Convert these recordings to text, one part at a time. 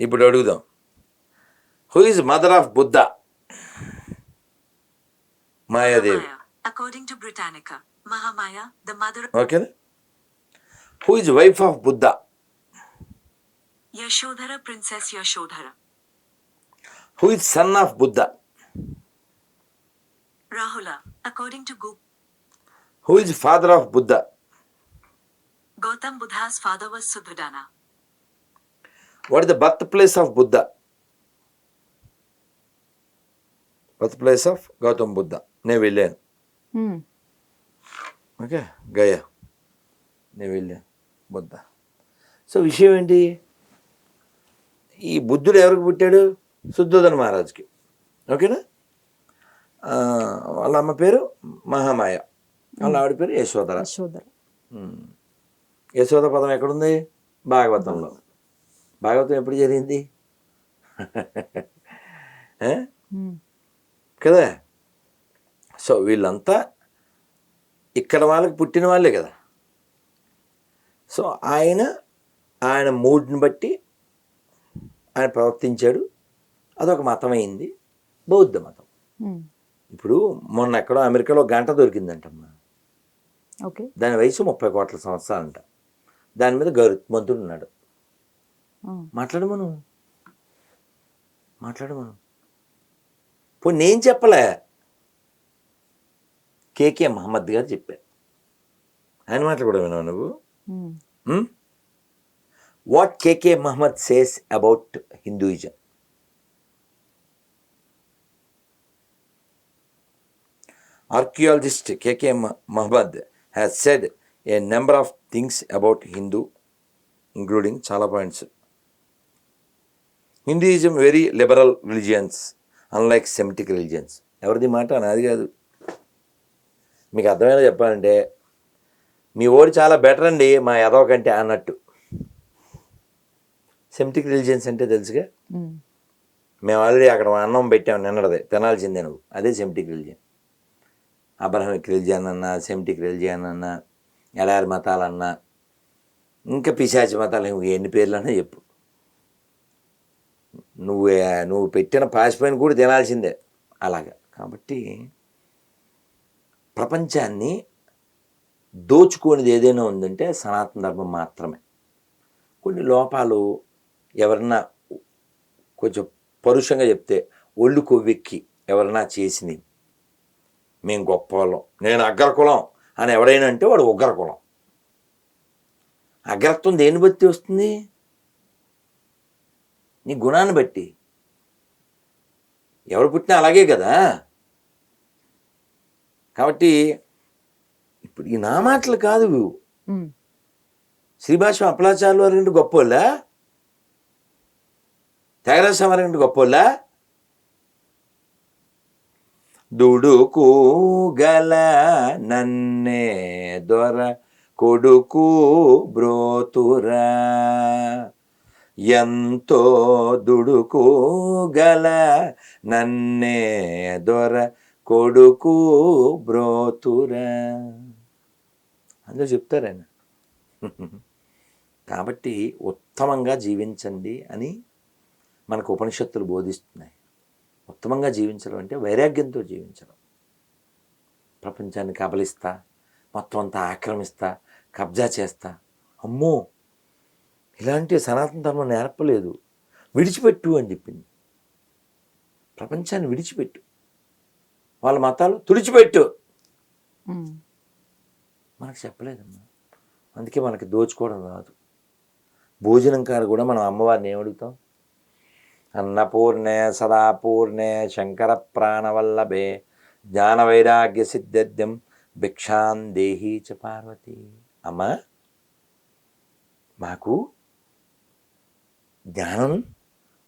ఇప్పుడు అడుగుదాం, who is mother of Buddha? Mayadevi. Mahamaya. According to Britannica, Mahamaya, the mother ఓకేనా? Who is wife of Buddha? Yashodhara, Princess Yashodhara. Who is son of Buddha? Rahula. According to who is father of Buddha? Gautam Buddha's father was Suddhodana. What is the birth place of Buddha? Birth place of Gautam Buddha. నేను వెళ్ళాను. Okay, Gaya. నేను వెళ్ళాను Buddha. So విషయం ఏంటి? ఈ బుద్ధుడు ఎవరికి పుట్టాడు? శుద్ధోదన మహారాజుకి. ఓకేనా? వాళ్ళ అమ్మ పేరు మహామాయ, వాళ్ళ ఆవిడ పేరు యశోధర. యశోద పదం ఎక్కడుంది? భాగవతంలో. భాగవతం ఎప్పుడు జరిగింది? కదా. సో వీళ్ళంతా ఇక్కడ వాళ్ళకి పుట్టిన వాళ్ళే కదా. సో ఆయన మూడ్ని బట్టి ఆయన ప్రవర్తించాడు. అదొక మతం అయింది, బౌద్ధ మతం. ఇప్పుడు మొన్న ఎక్కడో అమెరికాలో గంట దొరికిందంటమ్మా. ఓకే, దాని వయసు 30 కోట్ల సంవత్సరాలంట. దాని మీద గరుత్మంతుడు ఉన్నాడు. మాట్లాడమను. ఇప్పుడు నేను చెప్పలే, కేకే మహమ్మద్ గారు చెప్పారు. ఆయన మాటలు కూడా విన్నావు నువ్వు? What K K Muhammad says about Hinduism? Archaeologist K.K. Muhammad has said a number of things about Hindu, including chala points. Hinduism very liberal religions, unlike Semitic religions. ఎవరిది మాట? నాది కాదు. మీకు అర్థమైనా చెప్పాలంటే, మీ ఓడి చాలా బెటర్ అండి మా యాదవ్ కంటే అన్నట్టు. సెమిటిక్ రిలీజియన్స్ అంటే తెలుసుగా. మేము ఆల్రెడీ అక్కడ అన్నం పెట్టాము నిన్నదే, తినాల్సిందే నువ్వు. అదే సెమిటిక్ రిలీజియన్. అబ్రహమిక్ రిలిజియన్ అన్నా, సెమిటిక్ రిలిజియన్ అన్నా, ఎడారి మతాలన్నా, ఇంకా పిశాచి మతాలు, ఎన్ని పేర్లన్నా చెప్పు. నువ్వు పెట్టిన పాసిపోయిన కూడా తినాల్సిందే అలాగా. కాబట్టి ప్రపంచాన్ని దోచుకోనిది ఏదైనా ఉందంటే సనాతన ధర్మం మాత్రమే. కొన్ని లోపాలు ఎవరన్నా కొంచెం పరుషంగా చెప్తే, ఒళ్ళు కొవ్వెక్కి ఎవరన్నా చేసినవి, మేము గొప్ప వాళ్ళం, నేను అగ్రకులం అని ఎవడైనా అంటే వాడు ఉగ్రకులం. అగ్రత్వం దేన్ని బట్టి వస్తుంది? నీ గుణాన్ని బట్టి. ఎవడు పుట్టినా అలాగే కదా. కాబట్టి ఇప్పుడు ఈ నా మాటలు కాదు. శ్రీభాష్యం అప్పలాచార్యులు వారి గొప్పోళ్ళా? త్యాగరాజ వారి గొప్పోళ్ళా? దుడుకు గల నన్నే దొర కొడుకు బ్రోతురా, ఎంతో దుడుకు గల నన్నే దొర కొడుకు బ్రోతురా అందులో చెప్తారాయన. కాబట్టి ఉత్తమంగా జీవించండి అని మనకు ఉపనిషత్తులు బోధిస్తున్నాయి. ఉత్తమంగా జీవించడం అంటే వైరాగ్యంతో జీవించడం. ప్రపంచాన్ని కబలిస్తా, మొత్తం అంతా ఆక్రమిస్తా, కబ్జా చేస్తా, అమ్మో ఇలాంటి సనాతన ధర్మం నేర్పలేదు. విడిచిపెట్టు అని చెప్పింది. ప్రపంచాన్ని విడిచిపెట్టు, వాళ్ళ మతాలు తుడిచిపెట్టు మనకు చెప్పలేదమ్మా. అందుకే మనకి దోచుకోవడం రాదు. భోజనం కాదు కూడా మనం అమ్మవారిని ఏమడుగుతాం? అన్నపూర్ణే సదాపూర్ణే శంకర ప్రాణవల్లభే జ్ఞాన వైరాగ్య సిద్ధ్యం భిక్షాం దేహీ చ పార్వతి. అమ్మా మాకు జ్ఞానం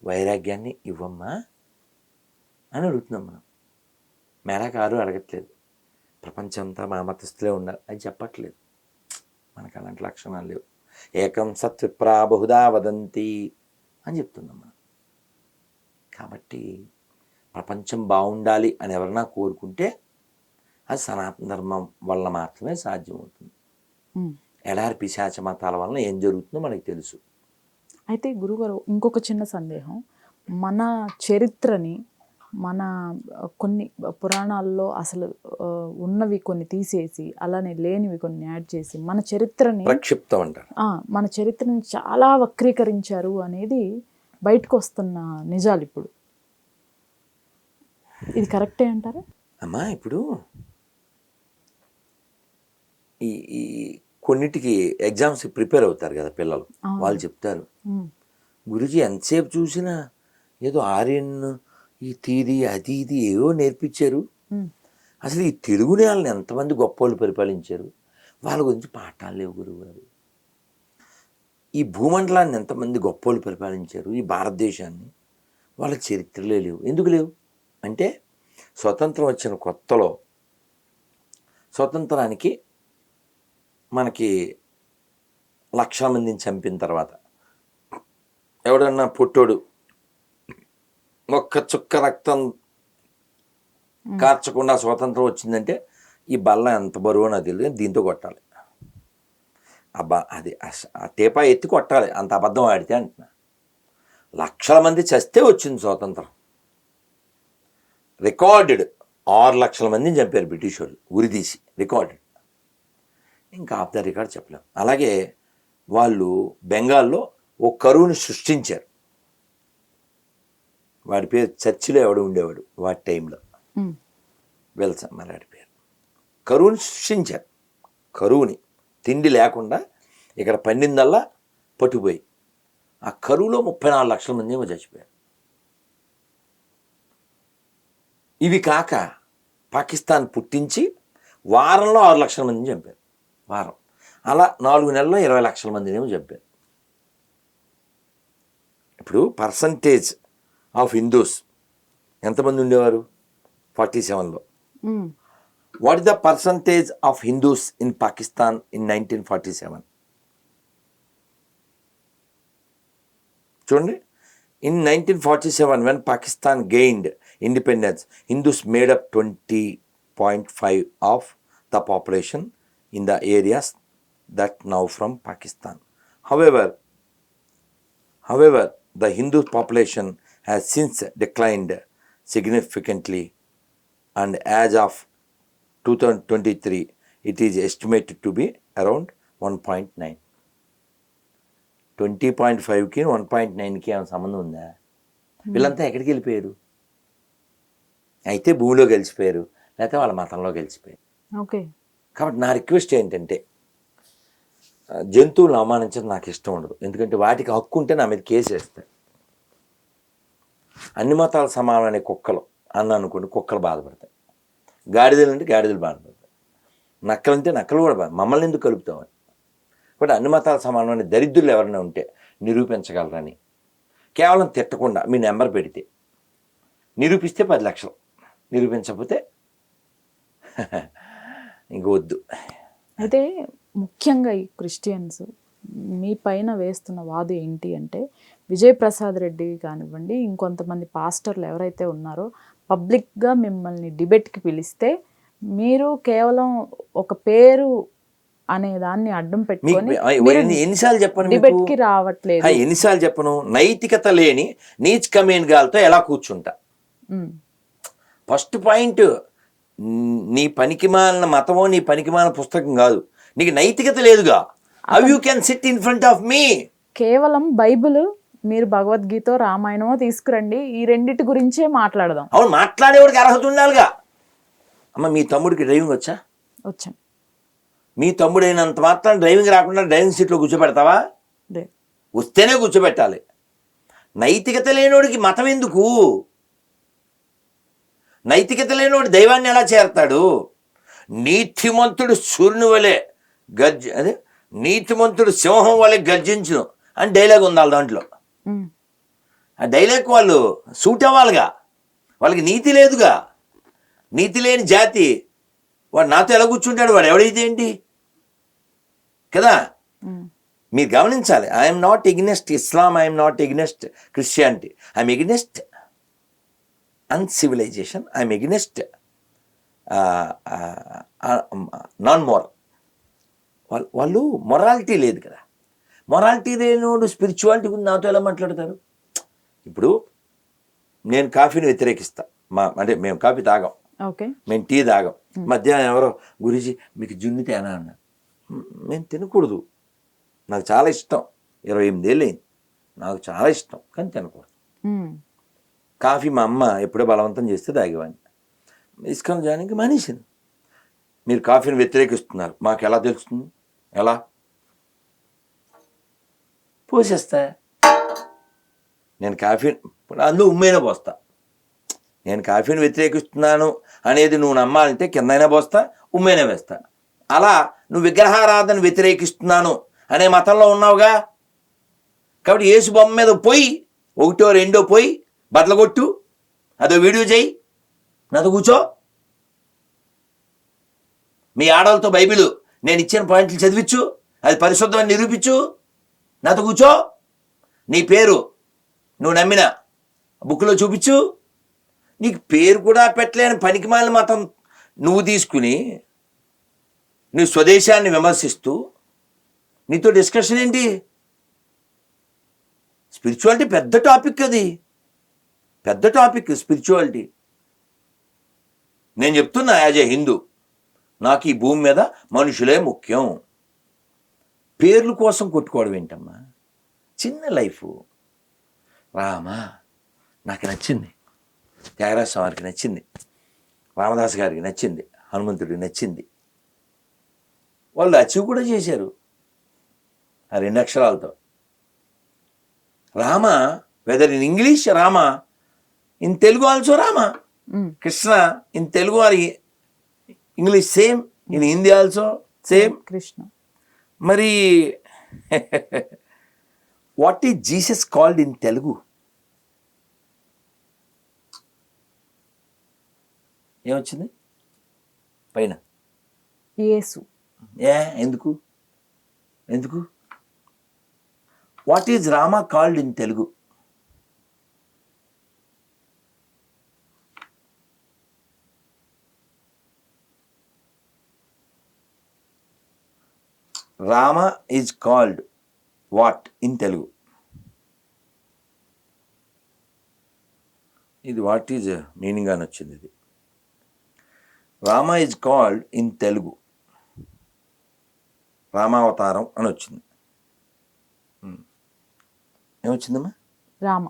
వైరాగ్యాన్ని ఇవ్వమ్మా అని అడుగుతున్నాం మనం. మేరాకారు అడగట్లేదు. ప్రపంచం అంతా మా మతస్థులే ఉండాలి అని చెప్పట్లేదు. మనకు అలాంటి లక్షణాలు లేవు. ఏకం సత్ విప్రా బహుదా వదంతి అని చెప్తున్నాం మనం. కాబట్టి ప్రపంచం బాగుండాలి అని ఎవరన్నా కోరుకుంటే అది సనాతన ధర్మం వల్ల మాత్రమే సాధ్యమవుతుంది. ఎడారి పిశాచ మతాల వలన ఏం జరుగుతుందో మనకు తెలుసు. అయితే గురుగారు ఇంకొక చిన్న సందేహం, మన చరిత్రని మన కొన్ని పురాణాల్లో అసలు ఉన్నవి కొన్ని తీసేసి అలానే లేనివి కొన్ని యాడ్ చేసి మన చరిత్రని ప్రక్షిప్తం అంటారు. మన చరిత్రని చాలా వక్రీకరించారు అనేది బయటకు వస్తున్న నిజాలు ఇప్పుడు. ఇది కరెక్టే అంటారా? అమ్మా ఇప్పుడు ఈ ఈ కొన్నిటికి ఎగ్జామ్స్ ప్రిపేర్ అవుతారు కదా పిల్లలు, వాళ్ళు చెప్తారు, గురుజీ ఎంతసేపు చూసినా ఏదో ఆర్యన్ ఈ థియరీ అది ఇది ఏవో నేర్పించారు, అసలు ఈ తెలుగు నేలని ఎంతమంది గొప్ప వాళ్ళు పరిపాలించారు, వాళ్ళ గురించి పాఠాలు లేవు గురువుగారు. ఈ భూమండలాన్ని ఎంతమంది గొప్ప వాళ్ళు పరిపాలించారు, ఈ భారతదేశాన్ని, వాళ్ళ చరిత్రలే లేవు. ఎందుకు లేవు అంటే స్వతంత్రం వచ్చిన కొత్తలో స్వతంత్రానికి మనకి లక్షల మందిని చంపిన తర్వాత ఎవడన్నా పుట్టోడు ఒక్క చుక్క రక్తం కార్చకుండా స్వాతంత్రం వచ్చిందంటే ఈ బల్ల ఎంత బరువు నాకు తెలియదు, దీంతో కొట్టాలి, అది ఆ టీపా ఎత్తి కొట్టాలి, అంత అబద్ధం ఆడితే అంటున్నా. లక్షల మంది చస్తే వచ్చింది స్వాతంత్రం. రికార్డెడ్ 6 లక్షల మందిని చంపారు బ్రిటిష్ వాళ్ళు ఉరిదీసి, రికార్డెడ్. ఇంకా ఆఫ్ ద రికార్డ్ చెప్పలేం. అలాగే వాళ్ళు బెంగాల్లో ఓ కరువుని సృష్టించారు. వాడి పేరు చర్చిలో ఎవడు ఉండేవాడు వాడి టైంలో, వెల్సన్ మరాడి పేరు. కరువుని సృష్టించారు. కరువుని, తిండి లేకుండా ఇక్కడ పండిందల్లా పట్టుకుపోయి ఆ కరువులో 34 లక్షల మంది ఏమో చచ్చిపోయారు. ఇవి కాక పాకిస్తాన్ పుట్టించి వారంలో 6 లక్షల మందిని చంపారు. వారం, అలా 4 నెలల్లో 20 లక్షల మందిని ఏమో చంపారు. ఇప్పుడు పర్సంటేజ్ ఆఫ్ హిందూస్ ఎంతమంది ఉండేవారు 47లో? What is the percentage of Hindus in Pakistan in 1947? చూడండి, in 1947 when Pakistan gained independence, Hindus made up 20.5 of the population in the areas that now from Pakistan. However, the Hindu population has since declined significantly, and as of 2023 it is estimated to be around 1.9. 20.5కి 1.9కి ఏమైనా సంబంధం ఉందా? వీళ్ళంతా ఎక్కడికి వెళ్ళిపోయారు? అయితే భూమిలో గెలిచిపోయారు, లేకపోతే వాళ్ళ మతంలో గెలిచిపోయారు. ఓకే. కాబట్టి నా రిక్వెస్ట్ ఏంటంటే, జంతువులను అవమానించడం నాకు ఇష్టం ఉండదు. ఎందుకంటే వాటికి హక్కు ఉంటే నా మీద కేసు వేస్తాయి. అన్ని మతాల సమానమైన కుక్కలు అనుకోండి, కుక్కలు బాధపడతాయి. గాడిదలు అంటే గాడిదలు బాధపడతాయి. నక్కలు అంటే నక్కలు కూడా మమ్మల్ని ఎందుకు కలుపుతామని. కాబట్టి అన్ని మతాల సమానమైన దరిద్రులు ఎవరైనా ఉంటే నిరూపించగలరని, కేవలం తిట్టకుండా మీ నెంబర్ పెడితే నిరూపిస్తే 10 లక్షలు, నిరూపించకపోతే ఇంక వద్దు. అయితే ముఖ్యంగా ఈ క్రిస్టియన్స్ మీ పైన వేస్తున్న వాదు ఏంటి అంటే, విజయప్రసాద్ రెడ్డి కానివ్వండి, ఇంకొంతమంది పాస్టర్లు ఎవరైతే ఉన్నారో పబ్లిక్గా మిమ్మల్ని డిబేట్కి పిలిస్తే మీరు కేవలం ఒక పేరు అనే దాన్ని అడ్డం పెట్టుకొని ఎన్నిసార్లు చెప్పను డిబేట్కి రావట్లేదు. ఎన్నిసార్లు చెప్పను, నైతికత లేని నీచ్ కమేన్ గాలతో ఎలా కూర్చుంటా. ఫస్ట్ పాయింట్, నీ పనికిమాలిన మతమో నీ పనికిమాలిన పుస్తకం కాదు, నీకు నైతికత లేదుగా. How you can sit in front of me? కేవలం బైబిల్, మీరు భగవద్గీత రామాయణమో తీసుకురండి, ఈ రెండిటి గురించే మాట్లాడదాం. అవును, మాట్లాడేవాడికి అర్హత ఉండాలిగా. అమ్మ, మీ తమ్ముడికి డ్రైవింగ్ వచ్చా? వచ్చాను. మీ తమ్ముడైనంత మాత్రం డ్రైవింగ్ రాకుండా డ్రైవింగ్ సీట్లో కూర్చోబెడతావా? వస్తేనే కూర్చోబెట్టాలి. నైతికత లేనివాడికి మతం ఎందుకు? నైతికత లేనివాడు దైవాన్ని ఎలా చేరతాడు? నీతిమంతుడు సూర్యుని వలె అదే నీతిమంతుడు సింహం వలె గర్జించును అని డైలాగ్ ఉండాలి దాంట్లో. ఆ డైలాగ్ వాళ్ళు సూట్ అవ్వాలిగా. వాళ్ళకి నీతి లేదుగా. నీతి లేని జాతి వాడు నాతో ఎలా కూర్చుంటాడు? వాడు ఎవడైతే ఏంటి కదా. మీరు గమనించాలి, I'm not against Islam, I'm not against Christianity, I'm against uncivilization, I'm against non moral. వాళ్ళు మొరాలిటీ లేదు కదా. మొరాలిటీ లేనివాడు స్పిరిచువాలిటీ గురించి నాతో ఎలా మాట్లాడతారు? ఇప్పుడు నేను కాఫీని వ్యతిరేకిస్తా, అంటే మేము కాఫీ తాగాం, ఓకే, మేము టీ తాగాం. మధ్యాహ్నం ఎవరో గురూజీ మీకు జున్ను తేనా అన్నారు. మేము తినకూడదు, నాకు చాలా ఇష్టం, 28 ఏళ్ళు అయింది, నాకు చాలా ఇష్టం, కానీ తినకూడదు. కాఫీ మా అమ్మ ఎప్పుడో బలవంతం చేస్తే తాగేవాడిని. ఇస్కాన్ జాయినింగ్కి మానేసింది. మీరు కాఫీని వ్యతిరేకిస్తున్నారు, మాకు ఎలా తెలుస్తుంది? ఎలా పోసేస్తా నేను కాఫీ, అందులో ఉమ్మైనా పోస్తా. నేను కాఫీని వ్యతిరేకిస్తున్నాను అనేది నువ్వు నమ్మాలంటే కిందైనా పోస్తా, ఉమ్మైనా వేస్తా. అలా నువ్వు విగ్రహారాధన వ్యతిరేకిస్తున్నాను అనే మతంలో ఉన్నావుగా, కాబట్టి యేసు బొమ్మ మీద పోయి 1 2 పోయి బట్టలు కొట్టు, అదో వీడియో చేయి, నాతో కూర్చో. మీ ఆడలతో బైబిల్ నేను ఇచ్చిన పాయింట్లు చదివించు, అది పరిశుద్ధమని నిరూపించు, నాతో కూర్చో. నీ పేరు నువ్వు నమ్మిన బుక్లో చూపించు. నీకు పేరు కూడా పెట్టలేని పనికిమాలిన మతం నువ్వు తీసుకుని నీ స్వదేశాన్ని విమర్శిస్తూ నీతో డిస్కషన్ ఏంటి? స్పిరిచువాలిటీ పెద్ద టాపిక్, అది పెద్ద టాపిక్ స్పిరిచువాలిటీ. నేను చెప్తున్నా యాజ్ ఏ హిందూ, నాకు ఈ భూమి మీద మనుషులే ముఖ్యం. పేర్ల కోసం కొట్టుకోవడం ఏంటమ్మా? చిన్న లైఫ్. రామా నాకు నచ్చింది, త్యాగరాజ స్వామికి నచ్చింది, రామదాస్ గారికి నచ్చింది, హనుమంతుడికి నచ్చింది. వాళ్ళు అచీవ్ కూడా చేశారు ఆ 2 అక్షరాలతో. Rama, whether in English Rama, in Telugu also Rama. Krishna in Telugu or English same, in Hindi also same Krishna. మరి what is Jesus called in Telugu? ఏమొచ్చింది పైన? యేసు. ఎందుకు? What is Rama called in Telugu? Rama is called what in Telugu? ఇది వాట్ ఈజ్ మీనింగ్ అని వచ్చింది. ఇది Rama is called in Telugu, రామావతారం అని వచ్చింది. ఏమొచ్చిందమ్మా? రామ.